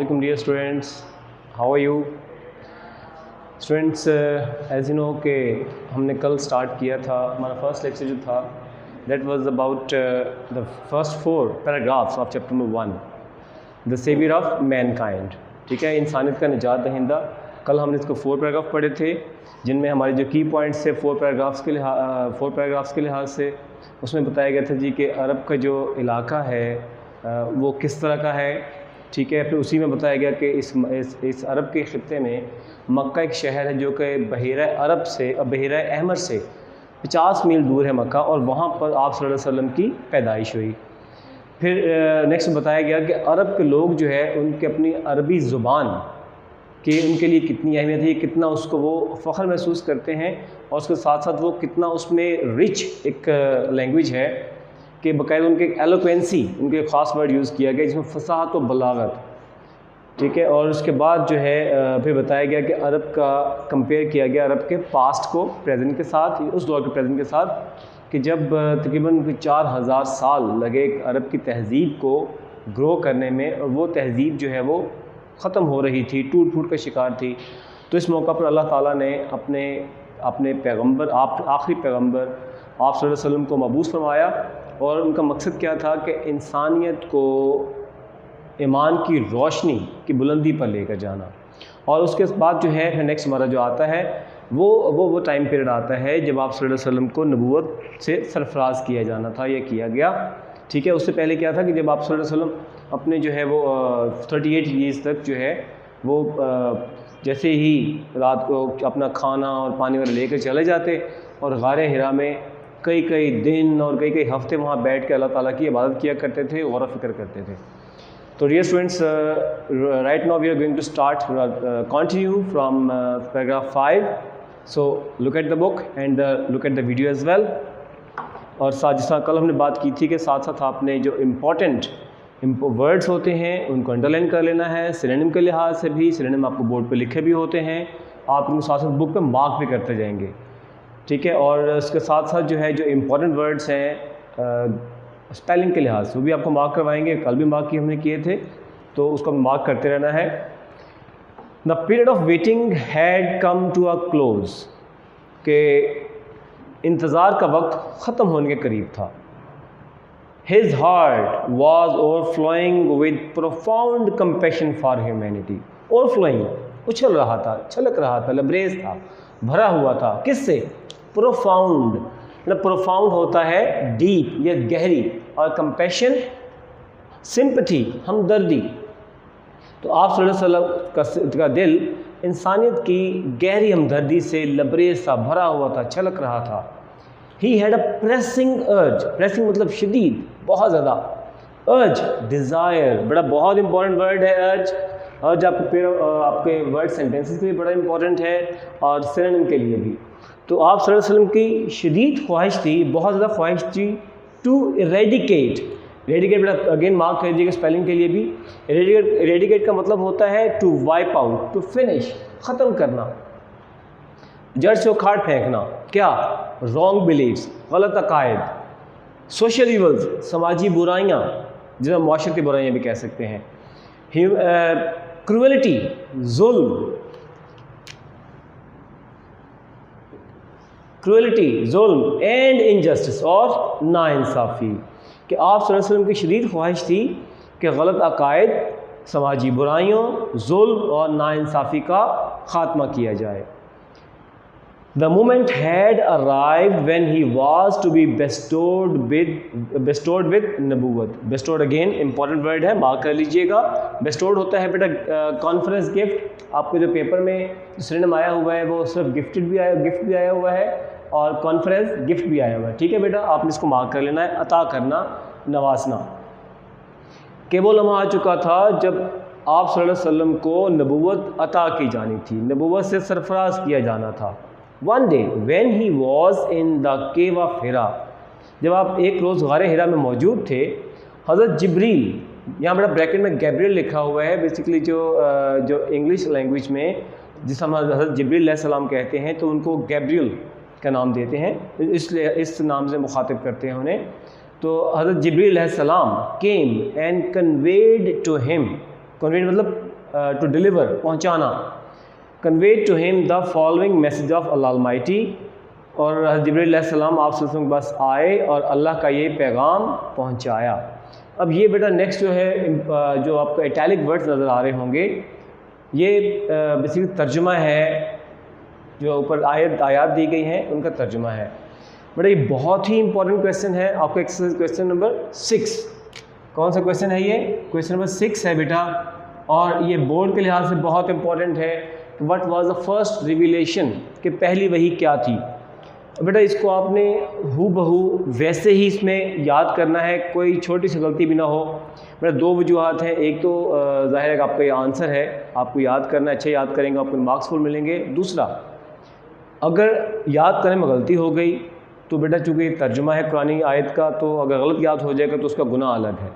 Assalamualaikum dear students, how are you? Students, as you know कि हमने कल start किया था हमारा फर्स्ट लेक्चर जो था that was about the first 4 paragraphs of chapter number 1, the savior of mankind. ठीक है, इंसानियत का निजात दहिंदा। कल हमने इसको 4 पैराग्राफ पढ़े थे जिनमें हमारे जो की पॉइंट्स थे 4 पैराग्राफ्स के लिहाज से उसमें बताया गया था जी कि अरब का जो इलाका है वो किस तरह का है। ठीक है, फिर उसी में बताया गया कि इस अरब के ख़ित्ते में मक्का एक शहर है जो कि बहीरा अरब से बहीरा अहमर से 50 मील दूर है मक्का, और वहाँ पर आप सल्लल्लाहु अलैहि वसल्लम की पैदाइश हुई। फिर नेक्स्ट बताया गया कि अरब के लोग जो है उनके अपनी अरबी ज़ुबान कि उनके लिए कितनी अहमियत है, कितना उसको वो फ़ख्र महसूस करते हैं, और उसके साथ साथ वो कितना उसमें रिच एक लैंग्वेज है कि बाकायदा उनके एलोक्वेंसी, उनके ख़ास वर्ड यूज़ किया गया जिसमें फसाहत और बलागत। ठीक है, और उसके बाद जो है फिर बताया गया कि अरब का कंपेयर किया गया अरब के पास्ट को प्रेजेंट के साथ, उस दौर के प्रेजेंट के साथ कि जब तकरीबन 4000 साल लगे अरब की तहज़ीब को ग्रो करने में, और वो तहज़ीब जो है वो ख़त्म हो रही थी, टूट फूट का शिकार थी। तो इस मौका पर अल्लाह ताला ने अपने पैगम्बर, आखिरी पैगम्बर आप सल्लल्लाहु अलैहि वसल्लम को मबूस फरमाया, और उनका मकसद क्या था कि इंसानियत को ईमान की रोशनी की बुलंदी पर लेकर जाना। और उसके बाद जो है फिर नेक्स्ट हमारा जो आता है वो टाइम पीरियड आता है जब आप सल्लल्लाहु अलैहि वसल्लम को नबूवत से सरफराज किया जाना था, यह किया गया। ठीक है, उससे पहले क्या था कि जब आप सल्लल्लाहु अलैहि वसल्लम अपने जो है वो 38 ईयर्स तक जो है वो जैसे ही रात को अपना खाना और पानी वगैरह लेकर चले जाते और गारे हिरा में कई दिन और कई हफ्ते वहाँ बैठ के अल्लाह ताला की इबादत किया करते थे, गौर फ़िक्र करते थे। तो dear students, right now we are going to start continue from paragraph 5। So look at the book and look at the video as well. और साथ जिस तरह कल हमने बात की थी कि साथ साथ आपने जो इम्पॉर्टेंट वर्ड्स होते हैं उनको अंडरलाइन कर लेना है। सिनोनिम के लिहाज से भी सिनोनिम आपको बोर्ड पे लिखे भी होते हैं, आप उनको साथ साथ बुक पे मार्क भी करते जाएंगे। ठीक है, और उसके साथ साथ जो है जो इम्पॉर्टेंट वर्ड्स हैं स्पेलिंग के लिहाज से वो भी आपको मार्क करवाएंगे। कल भी मार्क हमने किए थे, तो उसको मार्क करते रहना है। The period of waiting had come to a close, के इंतज़ार का वक्त ख़त्म होने के करीब था। His heart was overflowing with profound compassion for humanity. Overflowing, उछल रहा था, छलक रहा था, लबरेज था, भरा हुआ था। किससे? प्रोफाउंड, मतलब प्रोफाउंड होता है डीप या गहरी, और कंपैशन सिंपैथी, हमदर्दी। तो आप सल्लल्लाहु अलैहि वसल्लम का दिल इंसानियत की गहरी हमदर्दी से लबरेज था, भरा हुआ था, छलक रहा था। He had a pressing urge, pressing मतलब शदीद, बहुत ज़्यादा। urge, desire, बड़ा बहुत इंपॉर्टेंट वर्ड है urge। urge आपके वर्ड सेंटेंसेस के लिए बड़ा इंपॉर्टेंट है और सिनोनिम के लिए भी। तो आप सल्लल्लाहु अलैहि वसल्लम की शदीद ख्वाहिश थी, बहुत ज़्यादा ख्वाहिश थी टू इरेडिकेट। इरेडिकेट बेटा अगेन मार्क कर दीजिएगा स्पेलिंग के लिए भी। इरेडिकेट का मतलब होता है to wipe out, to finish, ख़त्म करना, जड़ से उखाड़ फेंकना। क्या? रॉन्ग बिलीव्स, गलत अकायद, सोशल इवल्स, समाजी बुराइयाँ, जिन्हें माशरे की बुराइयाँ भी कह सकते हैं, क्रूएलिटी, जुल्म, एंड इनजस्टिस, और नाइंसाफ़ी। कि आप सल्लल्लाहु अलैहि वसल्लम की शदीद ख्वाहिश थी कि गलत अकायद, समाजी बुराइयों, जुल्म और नाइंसाफ़ी का ख़ात्मा किया जाए। The moment had arrived when he was to be bestowed with नबूवत। bestowed again important word है, मार्क कर लीजिएगा। bestowed होता है बेटा कॉन्फ्रेंस गिफ्ट। आपके जो पेपर में सिनोनिम आया हुआ है वो सिर्फ गिफ्ट भी आया हुआ है और कॉन्फ्रेंस गिफ्ट भी आया हुआ है। ठीक है बेटा, आपने इसको मार्क कर लेना है। अता करना, नवासना। के वो लम्हा आ चुका था जब आप सल्लल्लाहु अलैहि वसल्लम को नबूवत अता की जानी थी, नबूवत से सरफराज किया जाना था। One day when he was in the cave of Hira, जब आप एक रोज़ गारे हिरा में मौजूद थे, हज़रत जिब्रील, यहाँ बड़ा ब्रैकेट में गैब्रियल लिखा हुआ है, बेसिकली जो इंग्लिश लैंग्वेज में जिस हम हज़रत जिब्रील अलैहिस्सलाम कहते हैं तो उनको गैब्रियल का नाम देते हैं, इसलिए इस नाम से मुखातिब करते हैं उन्हें। तो हज़रत जिब्रील अलैहिस्सलाम came and conveyed to him, conveyed मतलब टू डिलीवर, पहुँचाना, conveyed to him the following message of Allah almighty, और हज़रत जिब्रील अलैहिस्सलाम आप सल्लल्लाहु अलैहि वसल्लम के पास आए और अल्लाह का ये पैगाम पहुँचाया। अब ये बेटा नेक्स्ट जो है जो आपको इटैलिक वर्ड्स नज़र आ रहे होंगे, ये बेसिकली तर्जुमा है, जो ऊपर आयत दी गई हैं उनका तर्जुमा है। बेटा ये बहुत ही इंपॉर्टेंट क्वेश्चन है आपको, एक्सरसाइज क्वेश्चन नंबर 6। कौन सा क्वेश्चन है ये? क्वेश्चन नंबर 6 है बेटा, और ये बोर्ड के लिहाज से बहुत इंपॉर्टेंट है। व्हाट वाज द फर्स्ट रिवीलेशन, कि पहली वही क्या थी। बेटा इसको आपने हूबहू वैसे ही इसमें याद करना है, कोई छोटी सी गलती भी ना हो। बेटा दो वजूहत हैं, एक तो ज़ाहिर है कि आपका ये आंसर है, आपको याद करना है, अच्छे याद करेंगे आपको मार्क्स फुल मिलेंगे। दूसरा, अगर याद करने में गलती हो गई तो बेटा चूँकि तर्जुमा है कुरानी आयत का, तो अगर गलत याद हो जाएगा तो उसका गुनाह अलग है,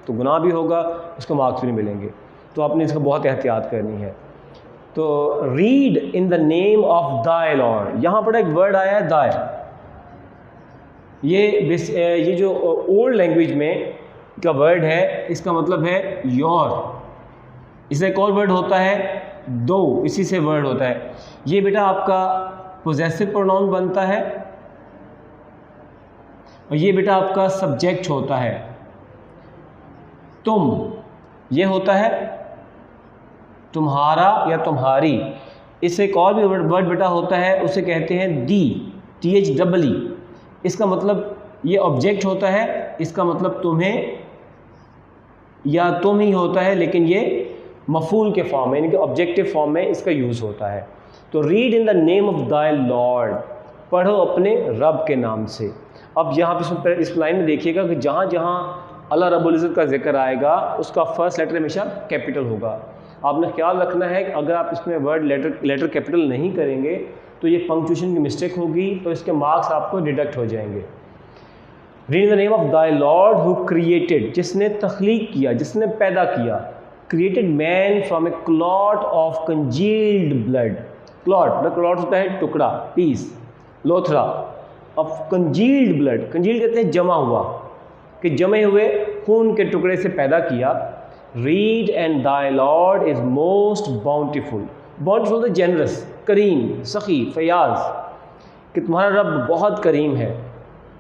तो गुनाह भी होगा, उसको मार्क्स भी नहीं मिलेंगे। तो आपने इसका बहुत एहतियात करनी है। तो read in the name of thy Lord, यहाँ पर एक वर्ड आया है दाय, ये जो ओल्ड लैंग्वेज में का वर्ड है, इसका मतलब है योर। इससे एक और वर्ड होता है दो, इसी से वर्ड होता है। ये बेटा आपका पोजेसिव प्रोनाउन बनता है, और ये बेटा आपका सब्जेक्ट होता है। तुम, ये होता है तुम्हारा या तुम्हारी। इससे एक और भी वर्ड बेटा होता है, उसे कहते हैं दी, THEE। इसका मतलब ये ऑब्जेक्ट होता है, इसका मतलब तुम्हें या तुम ही होता है, लेकिन ये मफूल के फॉर्म में, यानी कि ऑब्जेक्टिव फॉर्म में इसका यूज़ होता है। तो read in the name of thy Lord, पढ़ो अपने रब के नाम से। अब यहाँ पे इस लाइन में देखिएगा कि जहाँ जहाँ अल्लाह रब्बुल इज़्ज़त का जिक्र आएगा उसका फर्स्ट लेटर हमेशा कैपिटल होगा। आपने ख्याल रखना है कि अगर आप इसमें वर्ड लेटर कैपिटल नहीं करेंगे तो ये पंक्चुएशन की मिस्टेक होगी, तो इसके मार्क्स आपको डिडक्ट हो जाएंगे। Read the name of thy lord who created, जिसने तख्लीक किया, जिसने पैदा किया। Created man from a clot of congealed blood. Clot होता है टुकड़ा, पीस, लोथरा, ऑफ कंजील्ड ब्लड। कंजील्ड कहते हैं जमा हुआ, कि जमे हुए खून के टुकड़े से पैदा किया। Read and thy lord is most bountiful. Bountiful तो जेनरस, करीम, सखी, फयाज, कि तुम्हारा रब बहुत करीम है।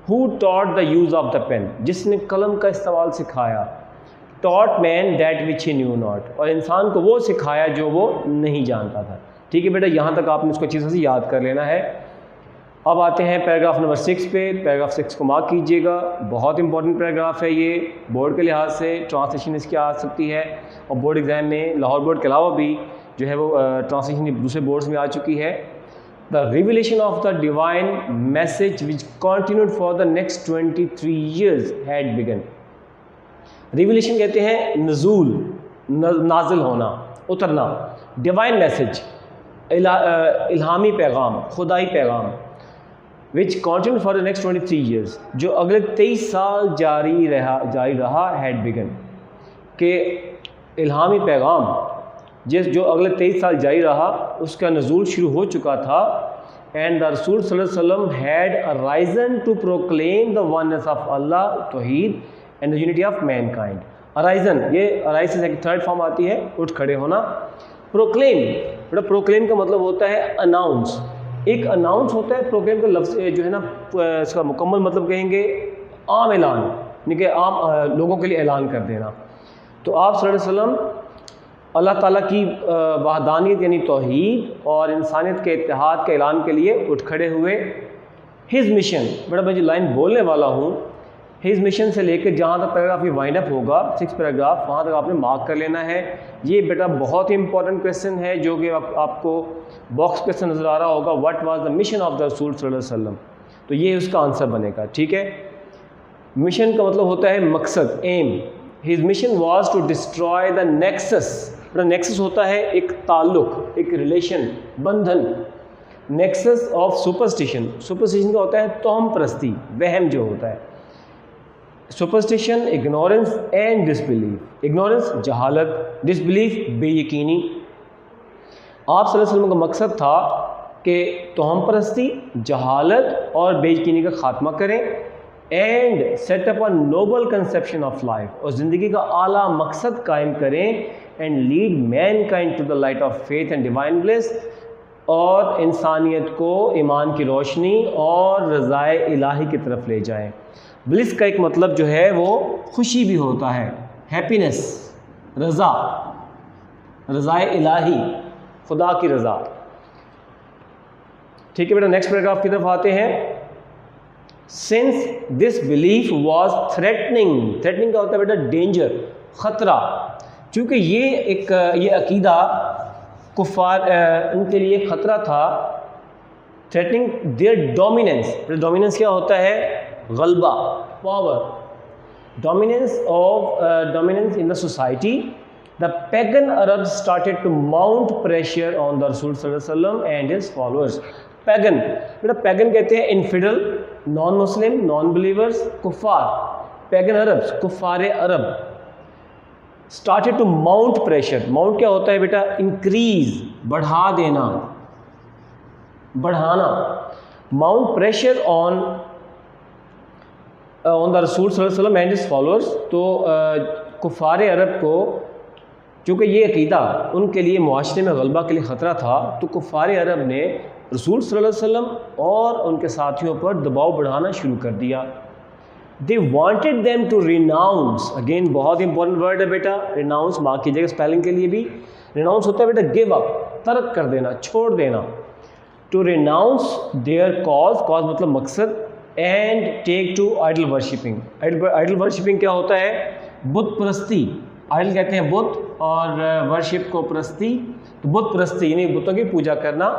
Who taught the use of the pen, जिसने कलम का इस्तेमाल सिखाया। Taught man that which he knew not, और इंसान को वो सिखाया जो वो नहीं जानता था। ठीक है बेटा, यहाँ तक आपने उसको अच्छी तरह से याद कर लेना है। अब आते हैं पैराग्राफ नंबर 6 पे। पैराग्राफ 6 को मार्क कीजिएगा, बहुत इंपॉर्टेंट पैराग्राफ है ये बोर्ड के लिहाज से। ट्रांसलेशन इसकी आ सकती है, और बोर्ड एग्ज़ाम में लाहौर बोर्ड के अलावा भी जो है वो ट्रांसलेशन दूसरे बोर्ड्स में आ चुकी है। The revelation of the divine message which continued for the next 23 years had begun. Revelation कहते हैं नज़ूल, नाजिल होना, उतरना। डिवाइन मैसेज, इल्हामी पैगाम, खुदाई पैगाम। Which continue for the next 23 years, जो अगले 23 साल जारी रहा। हैड बिगन, के इल्हामी पैगाम जो अगले 23 साल जारी रहा, उसका नज़ूल शुरू हो चुका था। एंड द रसूल सल्लल्लाहु अलैहि वसल्लम had arisen to proclaim the oneness of Allah, tauheed and the unity of mankind. Arisen, ये अराइज से थर्ड फॉर्म आती है, उठ खड़े होना। प्रोक्लेम, बेटा प्रोक्लेम का मतलब होता है अनाउंस। एक अनाउंस होता है, प्रोक्लेम का लफ्ज़ जो है ना, इसका मुकम्मल मतलब कहेंगे आम ऐलान, यानी कि आम लोगों के लिए ऐलान कर देना। तो आप सल्लल्लाहु अलैहि वसल्लम अल्लाह ताला की वहदानियत यानी तौहीद और इंसानियत के इत्तेहाद के ऐलान के लिए उठ खड़े हुए। हिज मिशन, बेटा मैं जो लाइन बोलने वाला हूँ, हिज मिशन से लेकर जहाँ तक पैराग्राफ ये वाइंड अप होगा 6 पैराग्राफ, वहाँ तक आपने मार्क कर लेना है। ये बेटा बहुत ही इंपॉर्टेंट क्वेश्चन है, जो कि आपको बॉक्स क्वेश्चन नज़र आ रहा होगा। What was the mission of the रसूल सल्लल्लाहु अलैहि वसल्लम, तो ये उसका आंसर बनेगा। ठीक है, मिशन का मतलब होता है मकसद, aim. His mission was to destroy the nexus. Nexus होता है एक ताल्लुक, एक रिलेशन, बंधन। नेक्सस ऑफ सुपरस्टिशन, सुपरस्टिशन का होता है तोहम परस्ती, वहम जो होता है। Superstition, ignorance and disbelief. Ignorance जहालत, डिसबिलीफ बेयकीनी। आप सल्लल्लाहु अलैहि वसल्लम का मकसद था कि तोहम परस्ती, जहालत और बेयकीनी का ख़ात्मा करें। And set up a noble conception of life, और ज़िंदगी का आला मकसद कायम करें, and lead mankind to the light of faith and divine bliss, और इंसानियत को ईमान की रोशनी और रज़ाए इलाही की तरफ ले जाएं। ब्लिस का एक मतलब जो है वो खुशी भी होता है, हैप्पीनेस, रज़ा, रज़ाए इलाही, खुदा की रज़ा। ठीक है बेटा, नेक्स्ट पैराग्राफ की तरफ आते हैं। Since this belief was threatening, threatening का होता है बेटा डेंजर, ख़तरा, चूँकि ये अकीदा कुफ़ार उनके लिए ख़तरा था। थ्रेटनिंग देयर डोमिनेंस, डोमिनेंस क्या होता है? गलबा, power, dominance in the society. The pagan Arabs started to mount pressure on the Rasul sallallahu alaihi wasallam and his followers. Pagan, बेटा pagan कहते हैं infidel, non Muslim, non believers, कुफ़ार, pagan Arabs, कुफ़ार Arab, started to mount pressure. Mount क्या होता है बेटा? increase, बढ़ा देना, बढ़ाना, mount pressure on द रसूल सल्लल्लाहु अलैहि वसल्लम एंड हिज फॉलोअर्स। तो कुफ़ार अरब को चूँकि ये अकीदा उनके लिए मुआशरे में गलबा के लिए ख़तरा था, तो कुफ़ार अरब ने रसूल सल्लल्लाहु अलैहि वसल्लम और उनके साथियों पर दबाव बढ़ाना शुरू कर दिया। They wanted them to renounce, again बहुत इंपॉर्टेंट वर्ड है बेटा, रिनाउंस, मार्क कीजिएगा स्पेलिंग के लिए भी। रिनाउंस होता है बेटा गिव अप, तर्क कर देना, छोड़ देना। To renounce their cause, cause मतलब मकसद, and take to idol worshipping. Idol worshipping क्या होता है? बुत परस्ती, आइडल कहते हैं बुत और वर्शिप को परस्ती, तो बुत परस्ती यानी बुतों की पूजा करना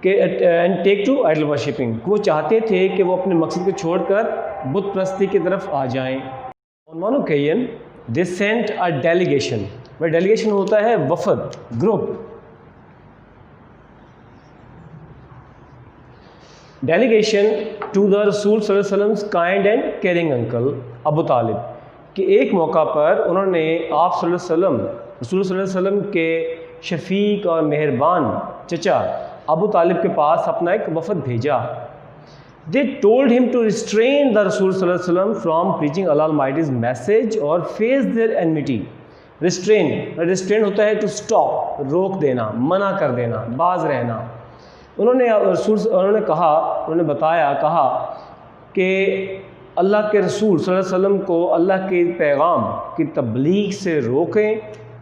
के, and take to idol worshipping. वो चाहते थे कि वो अपने मकसद को छोड़कर बुत परस्ती की तरफ आ जाएं। On one occasion they sent a delegation, वह डेलीगेशन होता है वफद, ग्रुप, डेलीगेशन टू द रसूल सल्लल्लाहु अलैहि वसल्लम kind and caring uncle Abu Talib, कि एक मौका पर उन्होंने आप सल्लल्लाहु अलैहि वसल्लम, रसूल सल्लल्लाहु अलैहि वसल्लम के शफीक और मेहरबान चचा अबू तालिब के पास अपना एक वफद भेजा। They told him to restrain the रसूल सल्लल्लाहु अलैहि वसल्लम from preaching Allah almighty's message और फेस देयर एनमिटी। रिस्ट्रेन होता है टू स्टॉप, रोक देना, मना कर देना, बाज रहना। उन्होंने कहा कि अल्लाह के रसूल सल्लल्लाहु अलैहि वसल्लम को अल्लाह के पैगाम की तबलीग से रोकें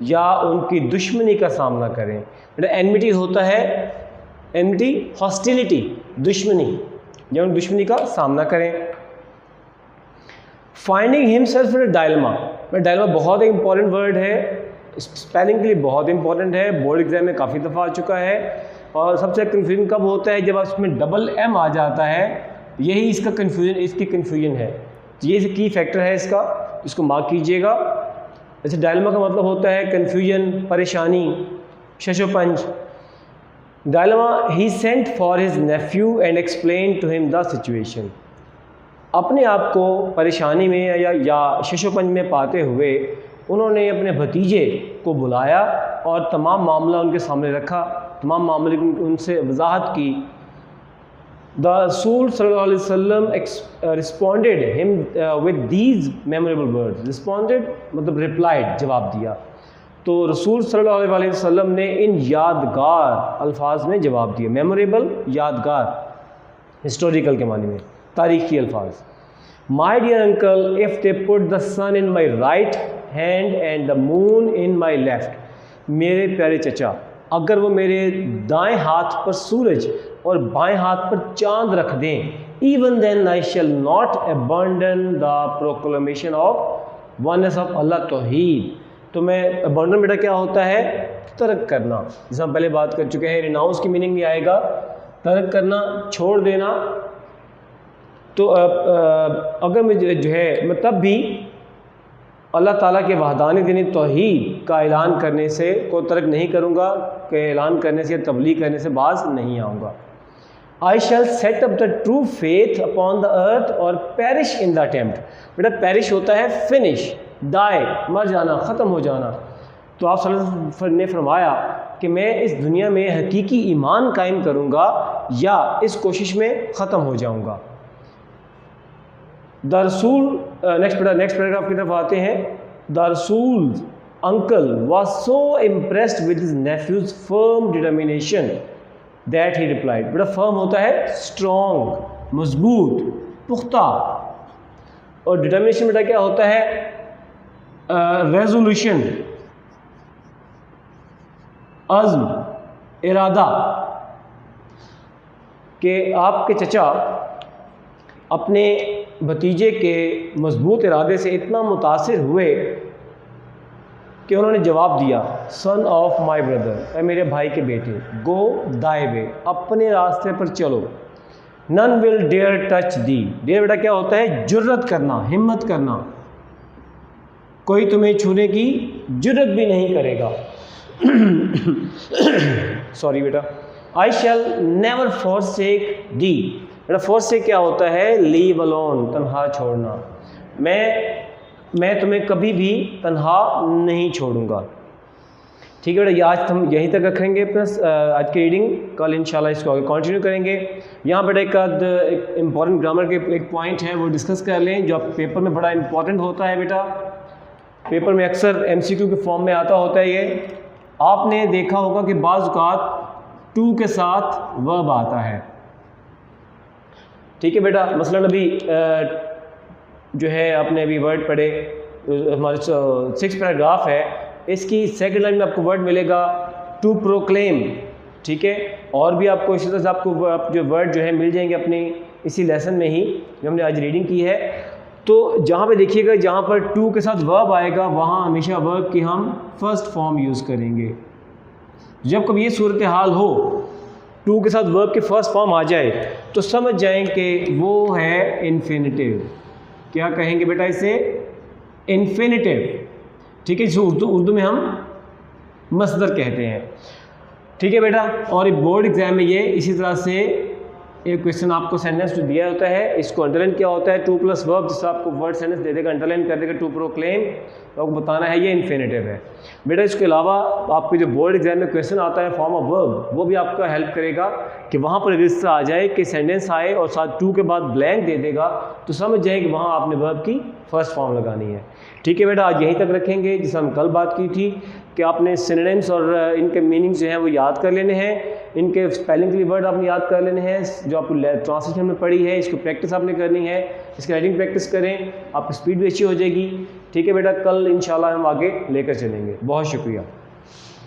या उनकी दुश्मनी का सामना करें। एनमिटी होता है, एनमिटी हॉस्टिलिटी, दुश्मनी, या उन दुश्मनी का सामना करें। Finding himself in a dilemma, dilemma बहुत एक इंपॉर्टेंट वर्ड है, स्पेलिंग के लिए बहुत इंपॉर्टेंट है, बोर्ड एग्जाम में काफ़ी दफ़ा आ चुका है। और सबसे कन्फ्यूजन कब होता है? जब इसमें डबल एम आ जाता है, यही इसका कन्फ्यूजन है। ये की फैक्टर है इसका, इसको मार्क कीजिएगा। जैसे डायलेमा का मतलब होता है कन्फ्यूजन, परेशानी, शशोपंज। Dilemma, he sent for his nephew and explain to him the situation. अपने आप को परेशानी में या शशोपंज में पाते हुए उन्होंने अपने भतीजे को बुलाया और तमाम मामला उनके सामने रखा, तमाम मामले उनसे वजाहत की। द रसूल सल्लल्लाहु अलैहि वसल्लम responded him with these memorable words. Responded मतलब रिप्लाइड, जवाब दिया। तो रसूल सल्लल्लाहु अलैहि वसल्लम ने इन यादगार अल्फाज में जवाब दिया। मेमोरेबल, यादगार, हिस्टोरिकल के मानी में, तारीखी अल्फाज। My dear uncle, if they put the sun in my right hand and the moon in my left. मेरे प्यारे चचा, अगर वो मेरे दाएं हाथ पर सूरज और बाएं हाथ पर चांद रख दें, even then I shall not abandon the proclamation of oneness of Allah tauheed. तो मैं अबंडन बेटा क्या होता है? तर्क करना, जैसे हम पहले बात कर चुके हैं। रिनाउंस की मीनिंग भी आएगा तर्क करना, छोड़ देना। तो अगर मैं जो है मैं तब भी अल्लाह ताला के वहदानी दीन तौहीद का ऐलान करने से को तर्क नहीं करूँगा, कि ऐलान करने से, तबलीग करने से बाज नहीं आऊँगा। I shall set up the true faith upon the earth और पेरिश इन द अटेम्प्ट। बेटा पेरिश होता है फिनिश, डाई, मर जाना, ख़त्म हो जाना। तो आप सल्लल्लाहु अलैहि वसल्लम ने फरमाया कि मैं इस दुनिया में हकीकी ईमान कायम करूँगा या इस कोशिश में ख़त्म हो जाऊँगा। द रसूल, नेक्स्ट पैराग्राफ की तरफ आते हैं। द रसूल uncle was so impressed with his nephew's firm determination that he replied, बेटा firm होता है strong, मजबूत, पुख्ता, और determination बेटा क्या होता है? resolution, अज़्म, इरादा। कि आपके चचा अपने भतीजे के मजबूत इरादे से इतना मुतासिर हुए कि उन्होंने जवाब दिया, सन ऑफ माई ब्रदर, ए मेरे भाई के बेटे, गो दाए वे, अपने रास्ते पर चलो, none will dare touch thee, dare बेटा क्या होता है? जुर्रत करना, हिम्मत करना, कोई तुम्हें छूने की जुर्रत भी नहीं करेगा। सॉरी बेटा। आई शैल नेवर forsake दी, बेटा forsake क्या होता है? लीव अलोन, तन्हा छोड़ना। मैं तुम्हें कभी भी तन्हा नहीं छोड़ूंगा। ठीक है बेटा, ये आज हम यहीं तक रखेंगे प्लस आज की रीडिंग, कल इंशाल्लाह इसको आगे कंटिन्यू करेंगे। यहाँ बेटा एक इम्पॉर्टेंट ग्रामर के एक पॉइंट है वो डिस्कस कर लें, जो आप पेपर में बड़ा इंपॉर्टेंट होता है बेटा। पेपर में अक्सर MCQ के फॉर्म में आता होता है। ये आपने देखा होगा कि बाज़ औक़ात टू के साथ वर्ब आता है। ठीक है बेटा, मसलन अभी जो है आपने अभी वर्ड पढ़े, हमारे 6 पैराग्राफ है, इसकी सेकंड लाइन में आपको वर्ड मिलेगा टू प्रोक्लेम। ठीक है, और भी आपको इसी तरह से आपको जो वर्ड जो है मिल जाएंगे अपने इसी लेसन में ही जो हमने आज रीडिंग की है। तो जहाँ पे देखिएगा, जहाँ पर टू के साथ वर्ब आएगा वहाँ हमेशा वर्ब की हम फर्स्ट फॉर्म यूज़ करेंगे। जब कभी ये सूरत हाल हो, टू के साथ वर्ब की फर्स्ट फॉर्म आ जाए, तो समझ जाएं कि वो है इन्फिनिटिव। क्या कहेंगे बेटा इसे? इन्फिनिटिव। ठीक है, जिसे उर्दू में हम मसदर कहते हैं। ठीक है बेटा, और एक बोर्ड एग्जाम में ये इसी तरह से एक क्वेश्चन आपको सेंटेंस जो दिया होता है, इसको अंडरलाइन किया होता है, टू प्लस वर्ब, जिससे आपको वर्ड सेंटेंस दे देगा, अंडरलाइन कर देगा टू प्रोक्लेम, तो आपको बताना है ये इन्फिनिटिव है बेटा। इसके अलावा आपके जो बोर्ड एग्जाम में क्वेश्चन आता है फॉर्म ऑफ वर्ब, वो भी आपका हेल्प करेगा कि वहाँ पर अगर इस तरह आ जाए कि सेंटेंस आए और साथ टू के बाद ब्लैंक दे देगा, तो समझ जाए कि वहाँ आपने वर्ब की फर्स्ट फॉर्म लगानी है। ठीक है बेटा, आज यहीं तक रखेंगे, जिसे हम कल बात की थी कि आपने सिनोनिम्स और इनके मीनिंग्स जो हैं वो याद कर लेने हैं, इनके स्पेलिंग के लिए वर्ड आपने याद कर लेने हैं, जो आपको ट्रांसलेशन में पड़ी है इसको प्रैक्टिस आपने करनी है, इसकी राइटिंग प्रैक्टिस करें, आपकी स्पीड भी अच्छी हो जाएगी। ठीक है बेटा, कल इंशाल्लाह हम आगे लेकर चलेंगे। बहुत शुक्रिया।